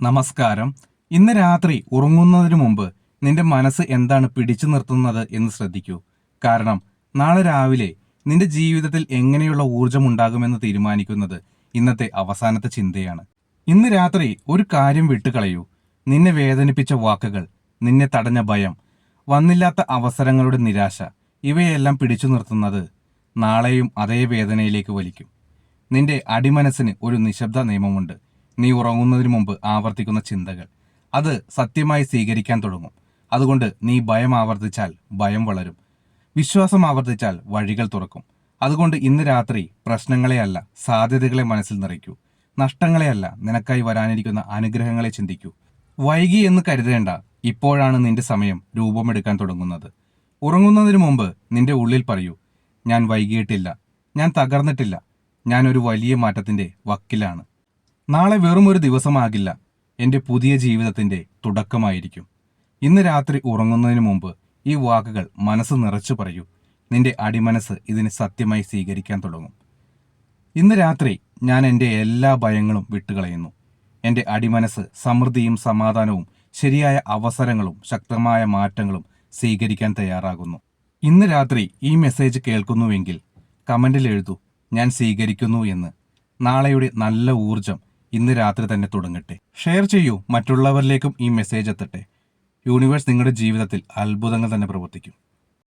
നമസ്കാരം. ഇന്ന് രാത്രി ഉറങ്ങുന്നതിന് മുമ്പ് നിന്റെ മനസ്സ് എന്താണ് പിടിച്ചു നിർത്തുന്നത് എന്ന് ശ്രദ്ധിക്കൂ. കാരണം നാളെ രാവിലെ നിന്റെ ജീവിതത്തിൽ എങ്ങനെയുള്ള ഊർജം ഉണ്ടാകുമെന്ന് തീരുമാനിക്കുന്നത് ഇന്നത്തെ അവസാനത്തെ ചിന്തയാണ്. ഇന്ന് രാത്രി ഒരു കാര്യം വിട്ടുകളയൂ. നിന്നെ വേദനിപ്പിച്ച വാക്കുകൾ, നിന്നെ തടഞ്ഞ ഭയം, വന്നില്ലാത്ത അവസരങ്ങളുടെ നിരാശ, ഇവയെല്ലാം പിടിച്ചു നിർത്തുന്നത് നാളെയും അതേ വേദനയിലേക്ക് വലിക്കും. നിന്റെ അടിമനസ്സിന് ഒരു നിശബ്ദ നിയമമുണ്ട്. നീ ഉറങ്ങുന്നതിന് മുമ്പ് ആവർത്തിക്കുന്ന ചിന്തകൾ അത് സത്യമായി സ്വീകരിക്കാൻ തുടങ്ങും. അതുകൊണ്ട് നീ ഭയം ആവർത്തിച്ചാൽ ഭയം വളരും, വിശ്വാസം ആവർത്തിച്ചാൽ വഴികൾ തുറക്കും. അതുകൊണ്ട് ഇന്ന് രാത്രി പ്രശ്നങ്ങളെയല്ല സാധ്യതകളെ മനസ്സിൽ നിറയ്ക്കൂ. നഷ്ടങ്ങളെയല്ല നിനക്കായി വരാനിരിക്കുന്ന അനുഗ്രഹങ്ങളെ ചിന്തിക്കൂ. വൈകി എന്ന് കരുതേണ്ട, ഇപ്പോഴാണ് നിന്റെ സമയം രൂപമെടുക്കാൻ തുടങ്ങുന്നത്. ഉറങ്ങുന്നതിന് മുമ്പ് നിന്റെ ഉള്ളിൽ പറയൂ, ഞാൻ വൈകിയിട്ടില്ല, ഞാൻ തകർന്നിട്ടില്ല, ഞാൻ ഒരു വലിയ മാറ്റത്തിന്റെ വക്കിലാണ്. നാളെ വെറും ഒരു ദിവസമാകില്ല, എൻ്റെ പുതിയ ജീവിതത്തിന്റെ തുടക്കമായിരിക്കും. ഇന്ന് രാത്രി ഉറങ്ങുന്നതിന് മുമ്പ് ഈ വാക്കുകൾ മനസ്സ് നിറച്ചു പറയൂ. നിന്റെ അടിമനസ്സ് ഇതിനെ സത്യമായി സ്വീകരിക്കാൻ തുടങ്ങും. ഇന്ന് രാത്രി ഞാൻ എൻ്റെ എല്ലാ ഭയങ്ങളും വിട്ടുകളയുന്നു. എൻ്റെ അടിമനസ്സ് സമൃദ്ധിയും സമാധാനവും ശരിയായ അവസരങ്ങളും ശക്തമായ മാറ്റങ്ങളും സ്വീകരിക്കാൻ തയ്യാറാകുന്നു. ഇന്ന് രാത്രി ഈ മെസ്സേജ് കേൾക്കുന്നുവെങ്കിൽ കമന്റിൽ എഴുതൂ, ഞാൻ സ്വീകരിക്കുന്നു എന്ന്. നാളെയുടെ നല്ല ഊർജം ഇന്ന് രാത്രി തന്നെ തുടങ്ങട്ടെ. ഷെയർ ചെയ്യൂ, മറ്റുള്ളവരിലേക്കും ഈ മെസ്സേജ് എത്തട്ടെ. യൂണിവേഴ്സ് നിങ്ങളുടെ ജീവിതത്തിൽ അത്ഭുതങ്ങൾ തന്നെ പ്രവർത്തിക്കും.